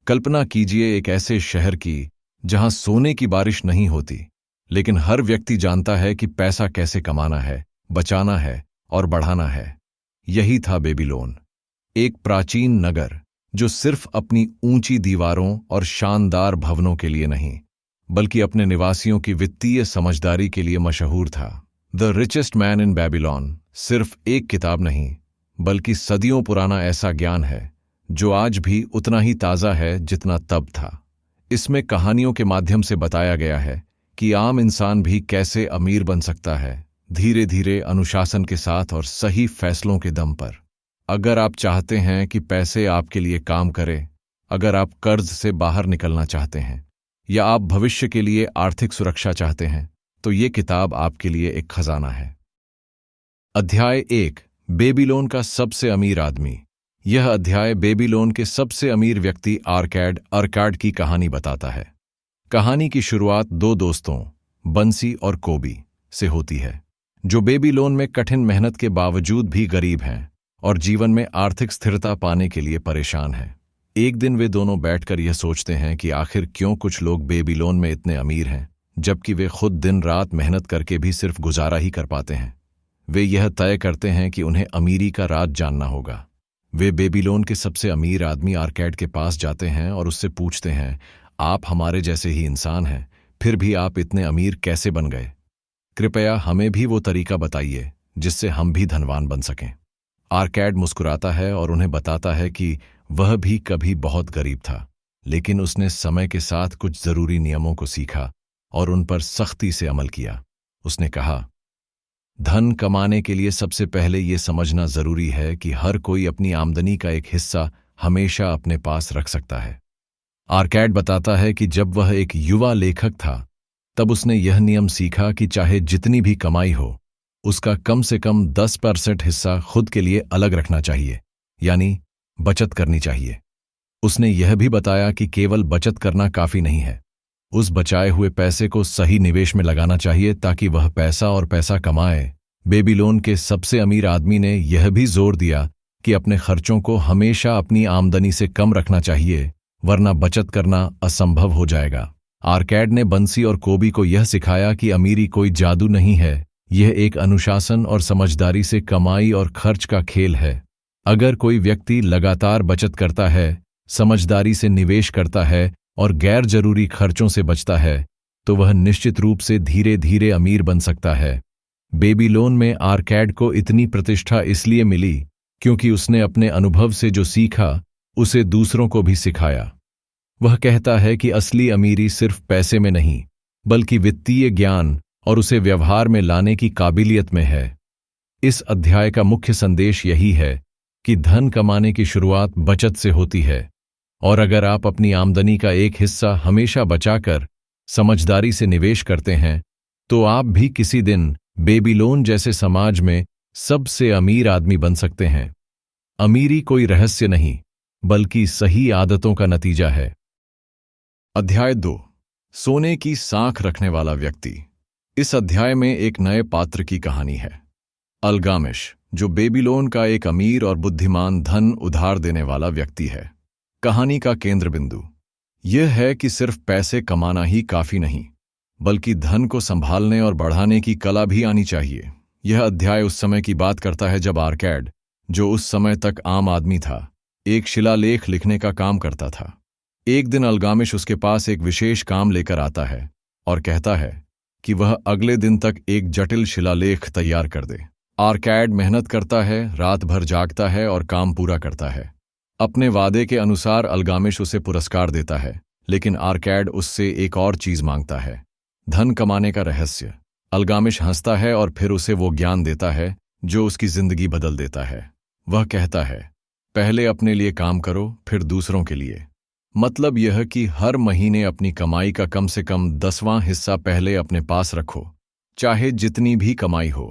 कल्पना कीजिए एक ऐसे शहर की जहां सोने की बारिश नहीं होती, लेकिन हर व्यक्ति जानता है कि पैसा कैसे कमाना है, बचाना है और बढ़ाना है। यही था बेबीलोन, एक प्राचीन नगर जो सिर्फ अपनी ऊंची दीवारों और शानदार भवनों के लिए नहीं, बल्कि अपने निवासियों की वित्तीय समझदारी के लिए मशहूर था। The richest man in Babylon सिर्फ एक किताब नहीं, बल्कि सदियों पुराना ऐसा ज्ञान है जो आज भी उतना ही ताज़ा है जितना तब था। इसमें कहानियों के माध्यम से बताया गया है कि आम इंसान भी कैसे अमीर बन सकता है, धीरे धीरे, अनुशासन के साथ और सही फैसलों के दम पर। अगर आप चाहते हैं कि पैसे आपके लिए काम करें, अगर आप कर्ज से बाहर निकलना चाहते हैं या आप भविष्य के लिए आर्थिक सुरक्षा चाहते हैं, तो ये किताब आपके लिए एक खजाना है। अध्याय 1, बेबीलोन का सबसे अमीर आदमी। यह अध्याय बेबीलोन के सबसे अमीर व्यक्ति अर्काड की कहानी बताता है। कहानी की शुरुआत दो दोस्तों, बंसी और कोबी, से होती है, जो बेबीलोन में कठिन मेहनत के बावजूद भी गरीब हैं और जीवन में आर्थिक स्थिरता पाने के लिए परेशान हैं। एक दिन वे दोनों बैठकर यह सोचते हैं कि आखिर क्यों कुछ लोग बेबीलोन में इतने अमीर हैं, जबकि वे खुद दिन रात मेहनत करके भी सिर्फ गुजारा ही कर पाते हैं। वे यह तय करते हैं कि उन्हें अमीरी का राज जानना होगा। वे बेबीलोन के सबसे अमीर आदमी अर्काड के पास जाते हैं और उससे पूछते हैं, आप हमारे जैसे ही इंसान हैं, फिर भी आप इतने अमीर कैसे बन गए? कृपया हमें भी वो तरीका बताइए जिससे हम भी धनवान बन सकें। अर्काड मुस्कुराता है और उन्हें बताता है कि वह भी कभी बहुत गरीब था, लेकिन उसने समय के साथ कुछ जरूरी नियमों को सीखा और उन पर सख्ती से अमल किया। उसने कहा, धन कमाने के लिए सबसे पहले ये समझना जरूरी है कि हर कोई अपनी आमदनी का एक हिस्सा हमेशा अपने पास रख सकता है। अर्काड बताता है कि जब वह एक युवा लेखक था, तब उसने यह नियम सीखा कि चाहे जितनी भी कमाई हो, उसका कम से कम 10% हिस्सा खुद के लिए अलग रखना चाहिए, यानी बचत करनी चाहिए। उसने यह भी बताया कि केवल बचत करना काफी नहीं है, उस बचाए हुए पैसे को सही निवेश में लगाना चाहिए ताकि वह पैसा कमाए। बेबीलोन के सबसे अमीर आदमी ने यह भी जोर दिया कि अपने खर्चों को हमेशा अपनी आमदनी से कम रखना चाहिए, वरना बचत करना असंभव हो जाएगा। अर्काड ने बंसी और कोबी को यह सिखाया कि अमीरी कोई जादू नहीं है, यह एक अनुशासन और समझदारी से कमाई और खर्च का खेल है। अगर कोई व्यक्ति लगातार बचत करता है, समझदारी से निवेश करता है और गैर जरूरी खर्चों से बचता है, तो वह निश्चित रूप से धीरे धीरे अमीर बन सकता है। बेबीलोन में अर्काड को इतनी प्रतिष्ठा इसलिए मिली क्योंकि उसने अपने अनुभव से जो सीखा उसे दूसरों को भी सिखाया। वह कहता है कि असली अमीरी सिर्फ पैसे में नहीं, बल्कि वित्तीय ज्ञान और उसे व्यवहार में लाने की काबिलियत में है। इस अध्याय का मुख्य संदेश यही है कि धन कमाने की शुरुआत बचत से होती है, और अगर आप अपनी आमदनी का एक हिस्सा हमेशा बचाकर समझदारी से निवेश करते हैं, तो आप भी किसी दिन बेबीलोन जैसे समाज में सबसे अमीर आदमी बन सकते हैं। अमीरी कोई रहस्य नहीं, बल्कि सही आदतों का नतीजा है। अध्याय 2, सोने की साख रखने वाला व्यक्ति। इस अध्याय में एक नए पात्र की कहानी है, अल्गामिश, जो बेबीलोन का एक अमीर और बुद्धिमान धन उधार देने वाला व्यक्ति है। कहानी का केंद्र बिंदु यह है कि सिर्फ पैसे कमाना ही काफी नहीं, बल्कि धन को संभालने और बढ़ाने की कला भी आनी चाहिए। यह अध्याय उस समय की बात करता है जब अर्काड, जो उस समय तक आम आदमी था, एक शिलालेख लिखने का काम करता था। एक दिन अल्गामिश उसके पास एक विशेष काम लेकर आता है और कहता है कि वह अगले दिन तक एक जटिल शिलालेख तैयार कर दे। अर्काड मेहनत करता है, रात भर जागता है और काम पूरा करता है। अपने वादे के अनुसार अल्गामिश उसे पुरस्कार देता है, लेकिन अर्काड उससे एक और चीज मांगता है, धन कमाने का रहस्य। अल्गामिश हंसता है और फिर उसे वो ज्ञान देता है जो उसकी जिंदगी बदल देता है। वह कहता है, पहले अपने लिए काम करो, फिर दूसरों के लिए। मतलब यह कि हर महीने अपनी कमाई का कम से कम 10वां हिस्सा पहले अपने पास रखो, चाहे जितनी भी कमाई हो।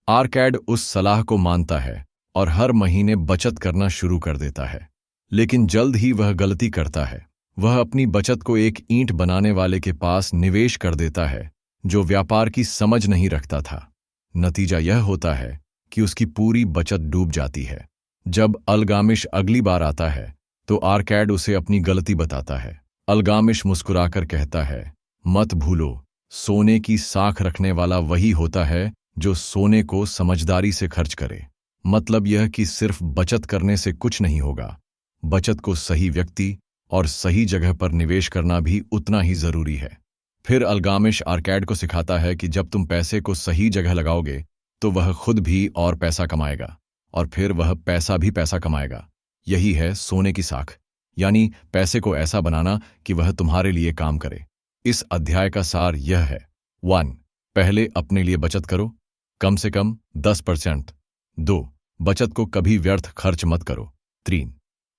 अर्काड उस सलाह को मानता है और हर महीने बचत करना शुरू कर देता है, लेकिन जल्द ही वह गलती करता है। वह अपनी बचत को एक ईंट बनाने वाले के पास निवेश कर देता है, जो व्यापार की समझ नहीं रखता था। नतीजा यह होता है कि उसकी पूरी बचत डूब जाती है। जब अल्गामिश अगली बार आता है, तो आर्कैड उसे अपनी गलती बताता है। अल्गामिश मुस्कुराकर कहता है, मत भूलो, सोने की साख रखने वाला वही होता है जो सोने को समझदारी से खर्च करे। मतलब यह कि सिर्फ बचत करने से कुछ नहीं होगा, बचत को सही व्यक्ति और सही जगह पर निवेश करना भी उतना ही जरूरी है। फिर अल्गामिश आर्कैड को सिखाता है कि जब तुम पैसे को सही जगह लगाओगे तो वह खुद भी और पैसा कमाएगा, और फिर वह पैसा भी पैसा कमाएगा। यही है सोने की साख, यानी पैसे को ऐसा बनाना कि वह तुम्हारे लिए काम करे। इस अध्याय का सार यह है: 1. पहले अपने लिए बचत करो, कम से कम 10%। 2. बचत को कभी व्यर्थ खर्च मत करो। 3.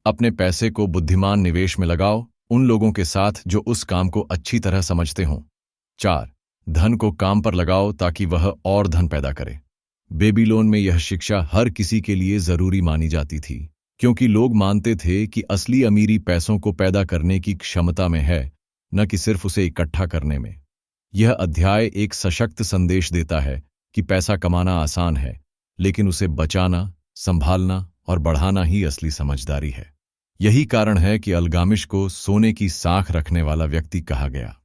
अपने पैसे को बुद्धिमान निवेश में लगाओ, उन लोगों के साथ जो उस काम को अच्छी तरह समझते हों। 4. धन को काम पर लगाओ ताकि वह और धन पैदा करे। बेबीलोन में यह शिक्षा हर किसी के लिए जरूरी मानी जाती थी, क्योंकि लोग मानते थे कि असली अमीरी पैसों को पैदा करने की क्षमता में है, न कि सिर्फ उसे इकट्ठा करने में। यह अध्याय एक सशक्त संदेश देता है कि पैसा कमाना आसान है, लेकिन उसे बचाना, संभालना और बढ़ाना ही असली समझदारी है। यही कारण है कि अल्गामिश को सोने की साख रखने वाला व्यक्ति कहा गया।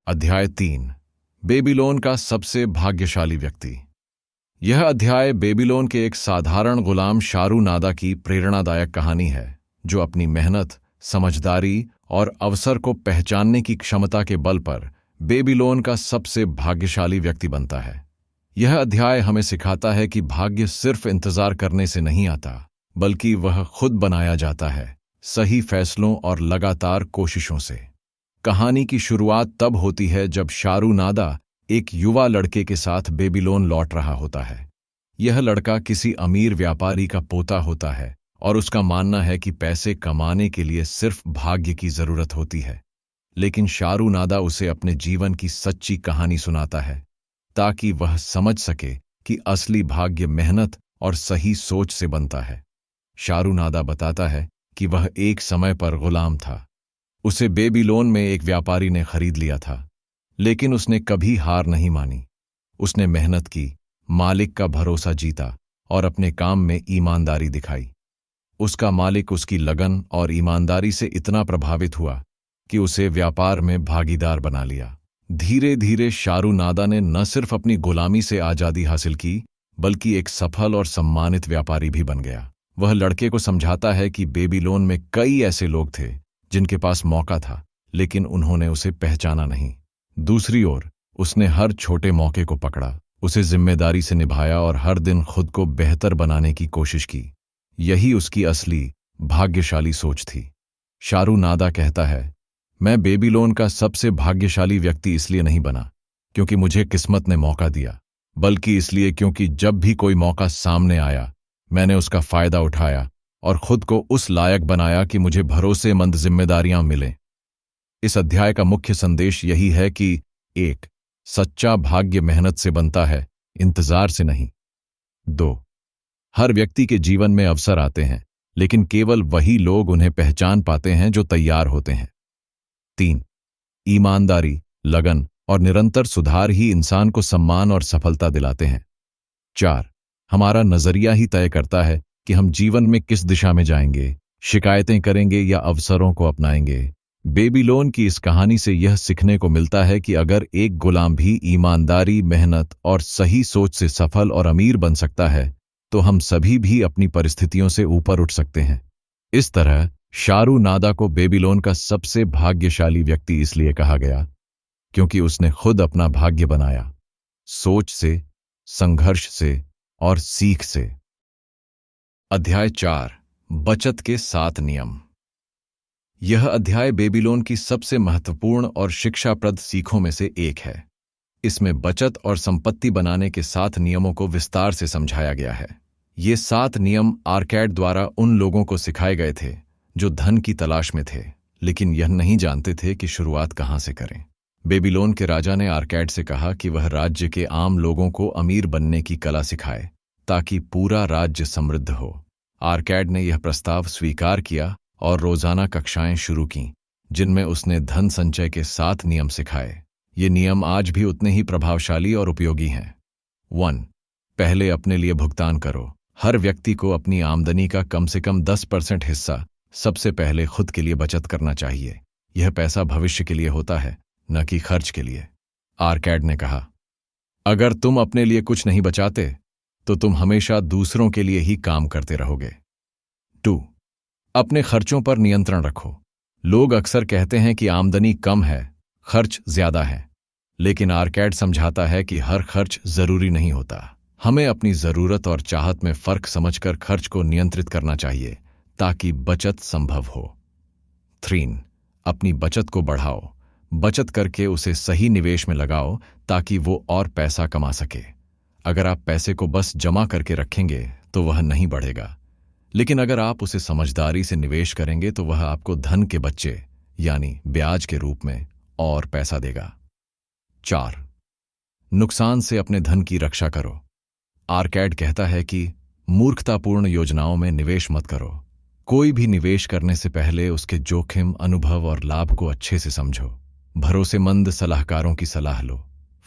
अध्याय 3, बेबीलोन का सबसे भाग्यशाली व्यक्ति। यह अध्याय बेबीलोन के एक साधारण गुलाम शारू नादा की प्रेरणादायक कहानी है, जो अपनी मेहनत, समझदारी और अवसर को पहचानने की क्षमता के बल पर बेबीलोन का सबसे भाग्यशाली व्यक्ति बनता है। यह अध्याय हमें सिखाता है कि भाग्य सिर्फ इंतजार करने से नहीं आता, बल्कि वह खुद बनाया जाता है, सही फैसलों और लगातार कोशिशों से। कहानी की शुरुआत तब होती है जब शारू नादा एक युवा लड़के के साथ बेबीलोन लौट रहा होता है। यह लड़का किसी अमीर व्यापारी का पोता होता है और उसका मानना है कि पैसे कमाने के लिए सिर्फ भाग्य की जरूरत होती है। लेकिन शारू नादा उसे अपने जीवन की सच्ची कहानी सुनाता है, ताकि वह समझ सके कि असली भाग्य मेहनत और सही सोच से बनता है। शारू नादा बताता है कि वह एक समय पर गुलाम था। उसे बेबीलोन में एक व्यापारी ने खरीद लिया था, लेकिन उसने कभी हार नहीं मानी। उसने मेहनत की, मालिक का भरोसा जीता और अपने काम में ईमानदारी दिखाई। उसका मालिक उसकी लगन और ईमानदारी से इतना प्रभावित हुआ कि उसे व्यापार में भागीदार बना लिया। धीरे धीरे शारू नादा ने न सिर्फ अपनी गुलामी से आज़ादी हासिल की, बल्कि एक सफल और सम्मानित व्यापारी भी बन गया। वह लड़के को समझाता है कि बेबीलोन में कई ऐसे लोग थे जिनके पास मौका था, लेकिन उन्होंने उसे पहचाना नहीं। दूसरी ओर उसने हर छोटे मौके को पकड़ा, उसे जिम्मेदारी से निभाया और हर दिन खुद को बेहतर बनाने की कोशिश की। यही उसकी असली भाग्यशाली सोच थी। शारू नादा कहता है, मैं बेबीलोन का सबसे भाग्यशाली व्यक्ति इसलिए नहीं बना क्योंकि मुझे किस्मत ने मौका दिया, बल्कि इसलिए क्योंकि जब भी कोई मौका सामने आया, मैंने उसका फायदा उठाया और खुद को उस लायक बनाया कि मुझे भरोसेमंद जिम्मेदारियां मिलें। इस अध्याय का मुख्य संदेश यही है कि 1. सच्चा भाग्य मेहनत से बनता है, इंतजार से नहीं। 2. हर व्यक्ति के जीवन में अवसर आते हैं, लेकिन केवल वही लोग उन्हें पहचान पाते हैं जो तैयार होते हैं। 3. ईमानदारी, लगन और निरंतर सुधार ही इंसान को सम्मान और सफलता दिलाते हैं। 4. हमारा नजरिया ही तय करता है कि हम जीवन में किस दिशा में जाएंगे, शिकायतें करेंगे या अवसरों को अपनाएंगे। बेबीलोन की इस कहानी से यह सीखने को मिलता है कि अगर एक गुलाम भी ईमानदारी, मेहनत और सही सोच से सफल और अमीर बन सकता है, तो हम सभी भी अपनी परिस्थितियों से ऊपर उठ सकते हैं। इस तरह शारू नादा को बेबीलोन का सबसे भाग्यशाली व्यक्ति इसलिए कहा गया क्योंकि उसने खुद अपना भाग्य बनाया, सोच से, संघर्ष से और सीख से। अध्याय 4, बचत के 7 नियम। यह अध्याय बेबीलोन की सबसे महत्वपूर्ण और शिक्षाप्रद सीखों में से एक है। इसमें बचत और संपत्ति बनाने के 7 नियमों को विस्तार से समझाया गया है। ये 7 नियम आर्कैड द्वारा उन लोगों को सिखाए गए थे जो धन की तलाश में थे, लेकिन यह नहीं जानते थे कि शुरुआत कहाँ से करें। बेबीलोन के राजा ने आर्कैड से कहा कि वह राज्य के आम लोगों को अमीर बनने की कला सिखाए ताकि पूरा राज्य समृद्ध हो। आर्कैड ने यह प्रस्ताव स्वीकार किया और रोजाना कक्षाएं शुरू कीं, जिनमें उसने धन संचय के 7 नियम सिखाए। ये नियम आज भी उतने ही प्रभावशाली और उपयोगी हैं। 1. पहले अपने लिए भुगतान करो। हर व्यक्ति को अपनी आमदनी का कम से कम 10% हिस्सा सबसे पहले खुद के लिए बचत करना चाहिए। यह पैसा भविष्य के लिए होता है, न कि खर्च के लिए। आर्कैड ने कहा, अगर तुम अपने लिए कुछ नहीं बचाते तो तुम हमेशा दूसरों के लिए ही काम करते रहोगे। 2. अपने खर्चों पर नियंत्रण रखो। लोग अक्सर कहते हैं कि आमदनी कम है, खर्च ज्यादा है, लेकिन आर्कैड समझाता है कि हर खर्च जरूरी नहीं होता। हमें अपनी जरूरत और चाहत में फर्क समझकर खर्च को नियंत्रित करना चाहिए ताकि बचत संभव हो। 3. अपनी बचत को बढ़ाओ। बचत करके उसे सही निवेश में लगाओ ताकि वो और पैसा कमा सके। अगर आप पैसे को बस जमा करके रखेंगे तो वह नहीं बढ़ेगा, लेकिन अगर आप उसे समझदारी से निवेश करेंगे तो वह आपको धन के बच्चे यानी ब्याज के रूप में और पैसा देगा। 4. नुकसान से अपने धन की रक्षा करो। आर्कैड कहता है कि मूर्खतापूर्ण योजनाओं में निवेश मत करो। कोई भी निवेश करने से पहले उसके जोखिम, अनुभव और लाभ को अच्छे से समझो। भरोसेमंद सलाहकारों की सलाह लो।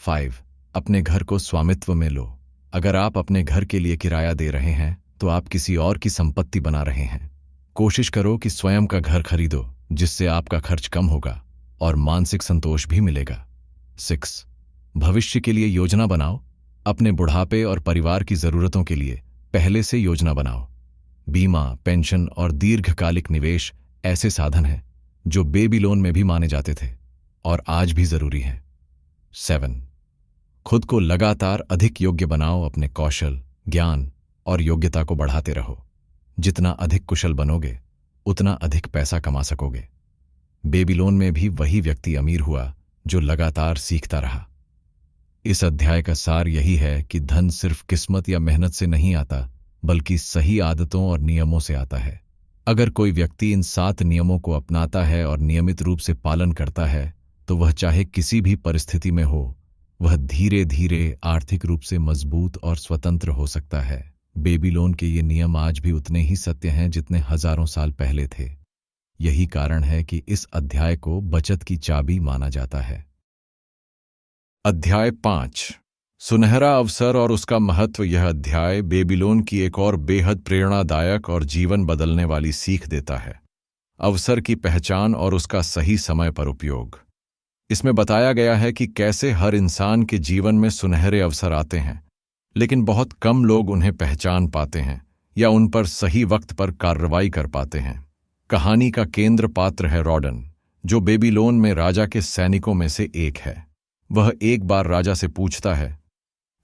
5. अपने घर को स्वामित्व में लो। अगर आप अपने घर के लिए किराया दे रहे हैं तो आप किसी और की संपत्ति बना रहे हैं। कोशिश करो कि स्वयं का घर खरीदो, जिससे आपका खर्च कम होगा और मानसिक संतोष भी मिलेगा। 6. भविष्य के लिए योजना बनाओ। अपने बुढ़ापे और परिवार की जरूरतों के लिए पहले से योजना बनाओ। बीमा, पेंशन और दीर्घकालिक निवेश ऐसे साधन हैं जो बेबी लोन में भी माने जाते थे और आज भी जरूरी हैं। 7. खुद को लगातार अधिक योग्य बनाओ। अपने कौशल, ज्ञान और योग्यता को बढ़ाते रहो। जितना अधिक कुशल बनोगे उतना अधिक पैसा कमा सकोगे। बेबी लोन में भी वही व्यक्ति अमीर हुआ जो लगातार सीखता रहा। इस अध्याय का सार यही है कि धन सिर्फ किस्मत या मेहनत से नहीं आता, बल्कि सही आदतों और नियमों से आता है। अगर कोई व्यक्ति इन 7 नियमों को अपनाता है और नियमित रूप से पालन करता है तो वह चाहे किसी भी परिस्थिति में हो, वह धीरे धीरे आर्थिक रूप से मजबूत और स्वतंत्र हो सकता है। बेबी लोन के ये नियम आज भी उतने ही सत्य हैं जितने हजारों साल पहले थे। यही कारण है कि इस अध्याय को बचत की चाबी माना जाता है। अध्याय 5, सुनहरा अवसर और उसका महत्व। यह अध्याय बेबीलोन की एक और बेहद प्रेरणादायक और जीवन बदलने वाली सीख देता है। अवसर की पहचान और उसका सही समय पर उपयोग। इसमें बताया गया है कि कैसे हर इंसान के जीवन में सुनहरे अवसर आते हैं, लेकिन बहुत कम लोग उन्हें पहचान पाते हैं या उन पर सही वक्त पर कार्रवाई कर पाते हैं। कहानी का केंद्र पात्र है रॉडन, जो बेबीलोन में राजा के सैनिकों में से एक है। वह एक बार राजा से पूछता है,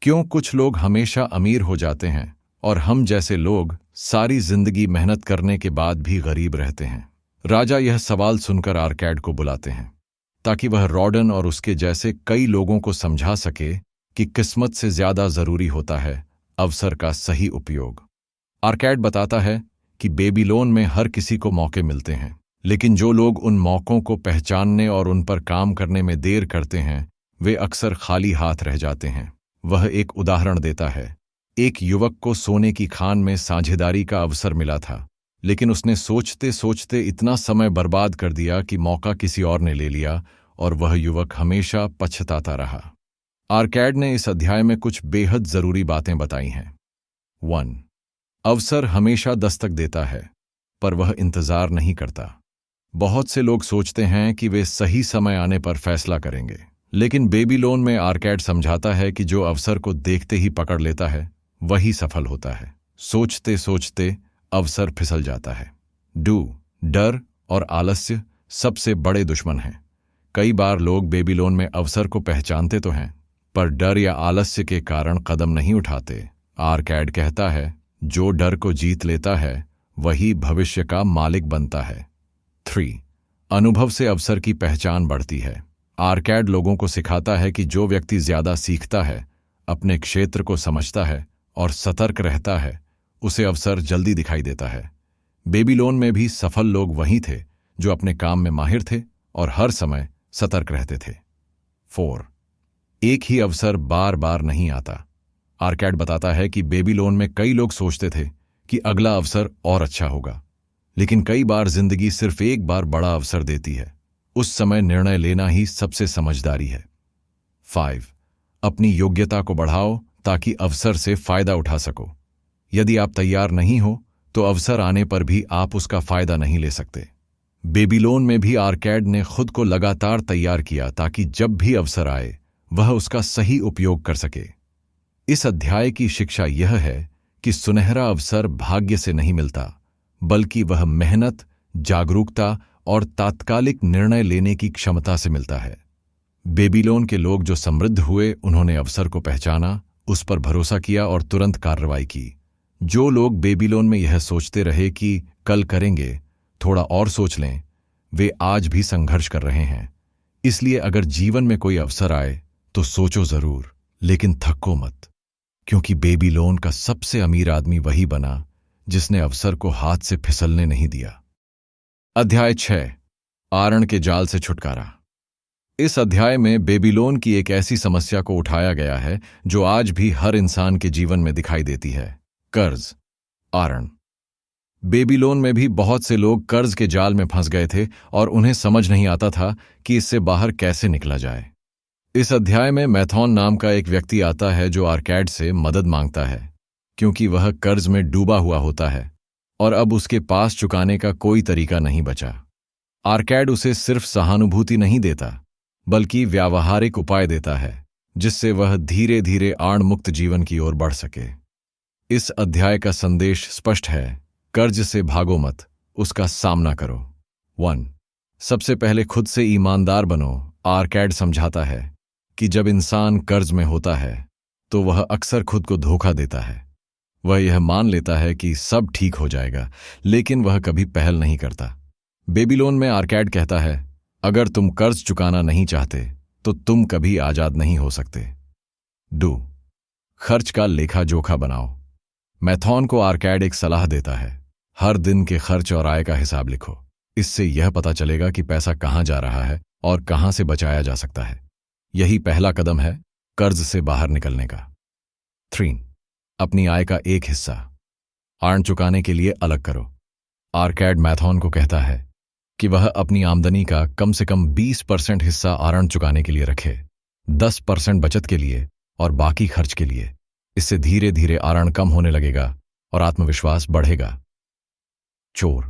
क्यों कुछ लोग हमेशा अमीर हो जाते हैं और हम जैसे लोग सारी जिंदगी मेहनत करने के बाद भी गरीब रहते हैं। राजा यह सवाल सुनकर आर्कैड को बुलाते हैं ताकि वह रॉडन और उसके जैसे कई लोगों को समझा सके कि किस्मत से ज्यादा जरूरी होता है अवसर का सही उपयोग। आर्कैड बताता है कि बेबीलोन में हर किसी को मौके मिलते हैं, लेकिन जो लोग उन मौकों को पहचानने और उन पर काम करने में देर करते हैं वे अक्सर खाली हाथ रह जाते हैं। वह एक उदाहरण देता है। एक युवक को सोने की खान में साझेदारी का अवसर मिला था, लेकिन उसने सोचते सोचते इतना समय बर्बाद कर दिया कि मौका किसी और ने ले लिया और वह युवक हमेशा पछताता रहा। आर्कैड ने इस अध्याय में कुछ बेहद जरूरी बातें बताई हैं। 1. अवसर हमेशा दस्तक देता है, पर वह इंतजार नहीं करता। बहुत से लोग सोचते हैं कि वे सही समय आने पर फैसला करेंगे, लेकिन बेबीलोन में आर्कैड समझाता है कि जो अवसर को देखते ही पकड़ लेता है वही सफल होता है। सोचते सोचते अवसर फिसल जाता है। डर और आलस्य सबसे बड़े दुश्मन हैं। कई बार लोग बेबीलोन में अवसर को पहचानते तो हैं, पर डर या आलस्य के कारण कदम नहीं उठाते। आर्कैड कहता है, जो डर को जीत लेता है वही भविष्य का मालिक बनता है। 3. अनुभव से अवसर की पहचान बढ़ती है। आर्कैड लोगों को सिखाता है कि जो व्यक्ति ज्यादा सीखता है, अपने क्षेत्र को समझता है और सतर्क रहता है, उसे अवसर जल्दी दिखाई देता है। बेबीलोन में भी सफल लोग वही थे जो अपने काम में माहिर थे और हर समय सतर्क रहते थे। 4. एक ही अवसर बार बार नहीं आता। आर्कैड बताता है कि बेबीलोन में कई लोग सोचते थे कि अगला अवसर और अच्छा होगा, लेकिन कई बार जिंदगी सिर्फ एक बार बड़ा अवसर देती है। उस समय निर्णय लेना ही सबसे समझदारी है। 5. अपनी योग्यता को बढ़ाओ ताकि अवसर से फायदा उठा सको। यदि आप तैयार नहीं हो तो अवसर आने पर भी आप उसका फायदा नहीं ले सकते। बेबीलोन में भी आर्कैड ने खुद को लगातार तैयार किया ताकि जब भी अवसर आए वह उसका सही उपयोग कर सके। इस अध्याय की शिक्षा यह है कि सुनहरा अवसर भाग्य से नहीं मिलता, बल्कि वह मेहनत, जागरूकता और तात्कालिक निर्णय लेने की क्षमता से मिलता है। बेबीलोन के लोग जो समृद्ध हुए, उन्होंने अवसर को पहचाना, उस पर भरोसा किया और तुरंत कार्रवाई की। जो लोग बेबीलोन में यह सोचते रहे कि कल करेंगे, थोड़ा और सोच लें, वे आज भी संघर्ष कर रहे हैं। इसलिए अगर जीवन में कोई अवसर आए तो सोचो जरूर, लेकिन थको मत, क्योंकि बेबीलोन का सबसे अमीर आदमी वही बना जिसने अवसर को हाथ से फिसलने नहीं दिया। अध्याय 6, आरण के जाल से छुटकारा। इस अध्याय में बेबीलोन की एक ऐसी समस्या को उठाया गया है जो आज भी हर इंसान के जीवन में दिखाई देती है, कर्ज, आरण। बेबीलोन में भी बहुत से लोग कर्ज के जाल में फंस गए थे और उन्हें समझ नहीं आता था कि इससे बाहर कैसे निकला जाए। इस अध्याय में मैथॉन नाम का एक व्यक्ति आता है जो आर्कैड से मदद मांगता है, क्योंकि वह कर्ज में डूबा हुआ होता है और अब उसके पास चुकाने का कोई तरीका नहीं बचा। आर्कैड उसे सिर्फ सहानुभूति नहीं देता, बल्कि व्यावहारिक उपाय देता है जिससे वह धीरे धीरे आण मुक्त जीवन की ओर बढ़ सके। इस अध्याय का संदेश स्पष्ट है, कर्ज से भागो मत, उसका सामना करो। 1. सबसे पहले खुद से ईमानदार बनो। आर्कैड समझाता है कि जब इंसान कर्ज में होता है तो वह अक्सर खुद को धोखा देता है। वह यह मान लेता है कि सब ठीक हो जाएगा, लेकिन वह कभी पहल नहीं करता। बेबीलोन में आर्कैड कहता है, अगर तुम कर्ज चुकाना नहीं चाहते तो तुम कभी आजाद नहीं हो सकते। 2. खर्च का लेखा जोखा बनाओ। मैथॉन को आर्कैड एक सलाह देता है, हर दिन के खर्च और आय का हिसाब लिखो। इससे यह पता चलेगा कि पैसा कहाँ जा रहा है और कहाँ से बचाया जा सकता है। यही पहला कदम है कर्ज से बाहर निकलने का। 3. अपनी आय का एक हिस्सा आण चुकाने के लिए अलग करो। आर्कैड मैथॉन को कहता है कि वह अपनी आमदनी का कम से कम 20% हिस्सा आरण चुकाने के लिए रखे, 10% बचत के लिए और बाकी खर्च के लिए। इससे धीरे धीरे आरण कम होने लगेगा और आत्मविश्वास बढ़ेगा। चोर,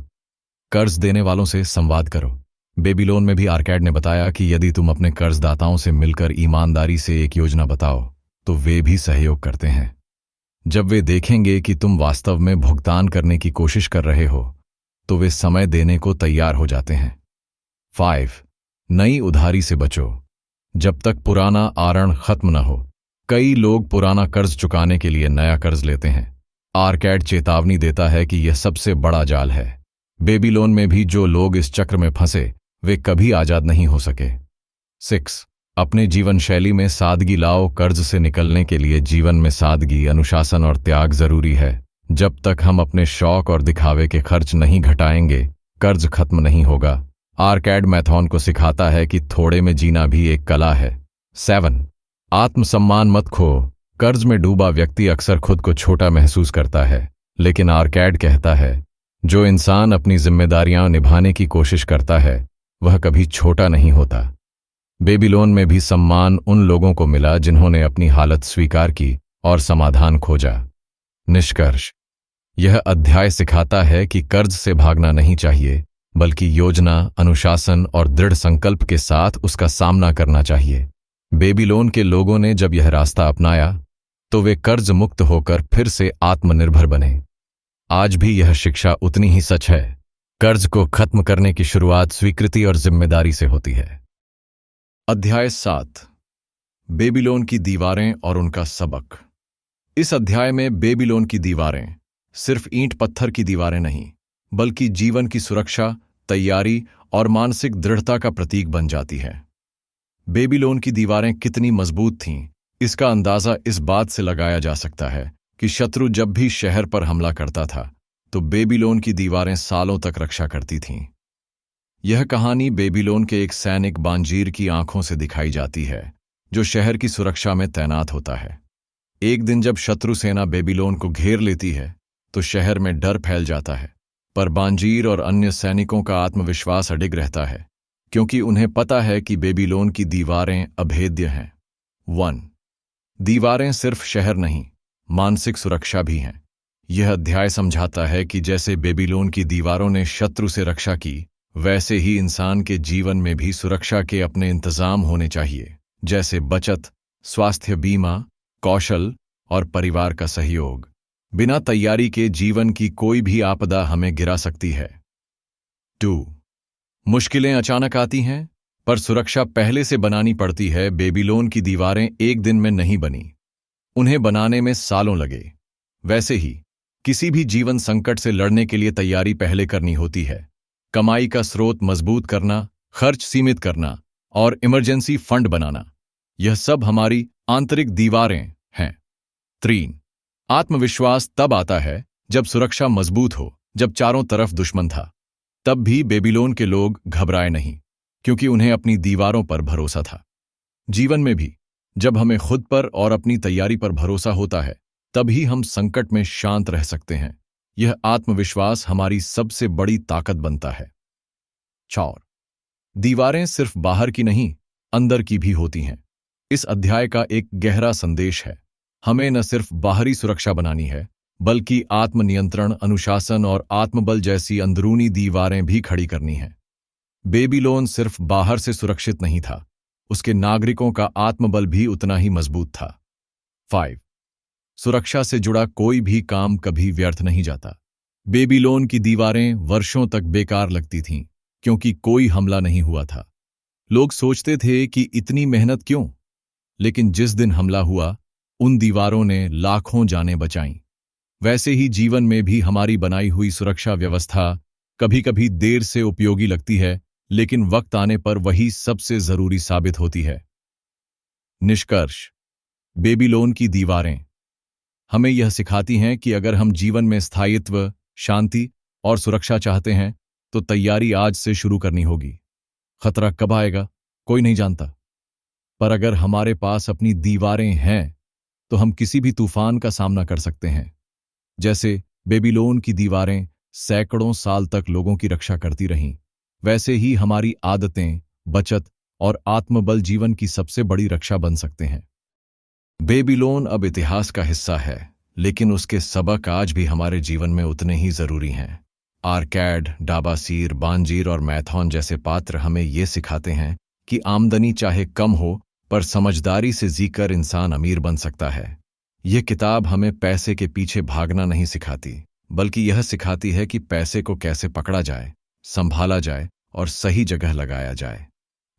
कर्ज देने वालों से संवाद करो। बेबीलोन में भी आर्कैड ने बताया कि यदि तुम अपने कर्जदाताओं से मिलकर ईमानदारी से एक योजना बताओ तो वे भी सहयोग करते हैं। जब वे देखेंगे कि तुम वास्तव में भुगतान करने की कोशिश कर रहे हो तो वे समय देने को तैयार हो जाते हैं। 5. नई उधारी से बचो। जब तक पुराना आरण खत्म न हो, कई लोग पुराना कर्ज चुकाने के लिए नया कर्ज लेते हैं। आर्कैड चेतावनी देता है कि यह सबसे बड़ा जाल है। बेबीलोन में भी जो लोग इस चक्र में फंसे वे कभी आजाद नहीं हो सके। 6. अपने जीवन शैली में सादगी लाओ। कर्ज से निकलने के लिए जीवन में सादगी, अनुशासन और त्याग जरूरी है। जब तक हम अपने शौक और दिखावे के खर्च नहीं घटाएंगे, कर्ज खत्म नहीं होगा। आर्कैड मैथॉन को सिखाता है कि थोड़े में जीना भी एक कला है। 7. आत्मसम्मान मत खो। कर्ज में डूबा व्यक्ति अक्सर खुद को छोटा महसूस करता है, लेकिन आर्कैड कहता है, जो इंसान अपनी जिम्मेदारियां निभाने की कोशिश करता है वह कभी छोटा नहीं होता। बेबीलोन में भी सम्मान उन लोगों को मिला जिन्होंने अपनी हालत स्वीकार की और समाधान खोजा। निष्कर्ष, यह अध्याय सिखाता है कि कर्ज से भागना नहीं चाहिए, बल्कि योजना, अनुशासन और दृढ़ संकल्प के साथ उसका सामना करना चाहिए। बेबीलोन के लोगों ने जब यह रास्ता अपनाया तो वे कर्ज मुक्त होकर फिर से आत्मनिर्भर बने। आज भी यह शिक्षा उतनी ही सच है। कर्ज को खत्म करने की शुरुआत स्वीकृति और जिम्मेदारी से होती है। अध्याय 7, बेबीलोन की दीवारें और उनका सबक। इस अध्याय में बेबीलोन की दीवारें सिर्फ ईंट पत्थर की दीवारें नहीं, बल्कि जीवन की सुरक्षा, तैयारी और मानसिक दृढ़ता का प्रतीक बन जाती है। बेबीलोन की दीवारें कितनी मजबूत थीं, इसका अंदाजा इस बात से लगाया जा सकता है कि शत्रु जब भी शहर पर हमला करता था तो बेबीलोन की दीवारें सालों तक रक्षा करती थीं। यह कहानी बेबीलोन के एक सैनिक बांजीर की आंखों से दिखाई जाती है, जो शहर की सुरक्षा में तैनात होता है। एक दिन जब शत्रु सेना बेबीलोन को घेर लेती है तो शहर में डर फैल जाता है, पर बांजीर और अन्य सैनिकों का आत्मविश्वास अडिग रहता है, क्योंकि उन्हें पता है कि बेबीलोन की दीवारें अभेद्य हैं। 1. दीवारें सिर्फ शहर नहीं, मानसिक सुरक्षा भी हैं। यह अध्याय समझाता है कि जैसे बेबीलोन की दीवारों ने शत्रु से रक्षा की, वैसे ही इंसान के जीवन में भी सुरक्षा के अपने इंतजाम होने चाहिए, जैसे बचत, स्वास्थ्य बीमा, कौशल और परिवार का सहयोग। बिना तैयारी के जीवन की कोई भी आपदा हमें गिरा सकती है। 2. मुश्किलें अचानक आती हैं, पर सुरक्षा पहले से बनानी पड़ती है। बेबीलोन की दीवारें एक दिन में नहीं बनी, उन्हें बनाने में सालों लगे। वैसे ही किसी भी जीवन संकट से लड़ने के लिए तैयारी पहले करनी होती है। कमाई का स्रोत मजबूत करना, खर्च सीमित करना और इमरजेंसी फंड बनाना, यह सब हमारी आंतरिक दीवारें हैं। 3. आत्मविश्वास तब आता है जब सुरक्षा मजबूत हो। जब चारों तरफ दुश्मन था, तब भी बेबीलोन के लोग घबराए नहीं, क्योंकि उन्हें अपनी दीवारों पर भरोसा था। जीवन में भी जब हमें खुद पर और अपनी तैयारी पर भरोसा होता है, तभी हम संकट में शांत रह सकते हैं। यह आत्मविश्वास हमारी सबसे बड़ी ताकत बनता है। 4. दीवारें सिर्फ बाहर की नहीं, अंदर की भी होती हैं। इस अध्याय का एक गहरा संदेश है। हमें न सिर्फ बाहरी सुरक्षा बनानी है, बल्कि आत्मनियंत्रण, अनुशासन और आत्मबल जैसी अंदरूनी दीवारें भी खड़ी करनी हैं। बेबीलोन सिर्फ बाहर से सुरक्षित नहीं था, उसके नागरिकों का आत्मबल भी उतना ही मजबूत था। 5. सुरक्षा से जुड़ा कोई भी काम कभी व्यर्थ नहीं जाता। बेबीलोन की दीवारें वर्षों तक बेकार लगती थीं, क्योंकि कोई हमला नहीं हुआ था। लोग सोचते थे कि इतनी मेहनत क्यों? लेकिन जिस दिन हमला हुआ, उन दीवारों ने लाखों जानें बचाईं। वैसे ही जीवन में भी हमारी बनाई हुई सुरक्षा व्यवस्था कभी कभी देर से उपयोगी लगती है, लेकिन वक्त आने पर वही सबसे जरूरी साबित होती है। निष्कर्ष: बेबीलोन की दीवारें हमें यह सिखाती हैं कि अगर हम जीवन में स्थायित्व, शांति और सुरक्षा चाहते हैं, तो तैयारी आज से शुरू करनी होगी। खतरा कब आएगा, कोई नहीं जानता, पर अगर हमारे पास अपनी दीवारें हैं, तो हम किसी भी तूफान का सामना कर सकते हैं। जैसे बेबीलोन की दीवारें सैकड़ों साल तक लोगों की रक्षा करती रहीं, वैसे ही हमारी आदतें, बचत और आत्मबल जीवन की सबसे बड़ी रक्षा बन सकते हैं। बेबीलोन अब इतिहास का हिस्सा है, लेकिन उसके सबक आज भी हमारे जीवन में उतने ही जरूरी हैं। आर्कैड, डाबासीर, बांजीर और मैथॉन जैसे पात्र हमें ये सिखाते हैं कि आमदनी चाहे कम हो, पर समझदारी से जीकर इंसान अमीर बन सकता है। यह किताब हमें पैसे के पीछे भागना नहीं सिखाती, बल्कि यह सिखाती है कि पैसे को कैसे पकड़ा जाए, संभाला जाए और सही जगह लगाया जाए।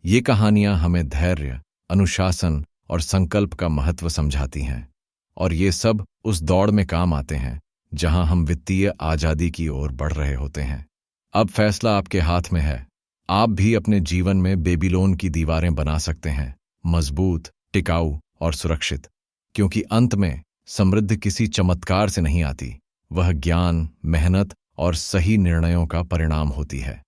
ये कहानियां हमें धैर्य, अनुशासन और संकल्प का महत्व समझाती हैं, और ये सब उस दौड़ में काम आते हैं जहां हम वित्तीय आजादी की ओर बढ़ रहे होते हैं। अब फैसला आपके हाथ में है। आप भी अपने जीवन में बेबीलोन की दीवारें बना सकते हैं, मजबूत, टिकाऊ और सुरक्षित, क्योंकि अंत में समृद्धि किसी चमत्कार से नहीं आती, वह ज्ञान, मेहनत और सही निर्णयों का परिणाम होती है।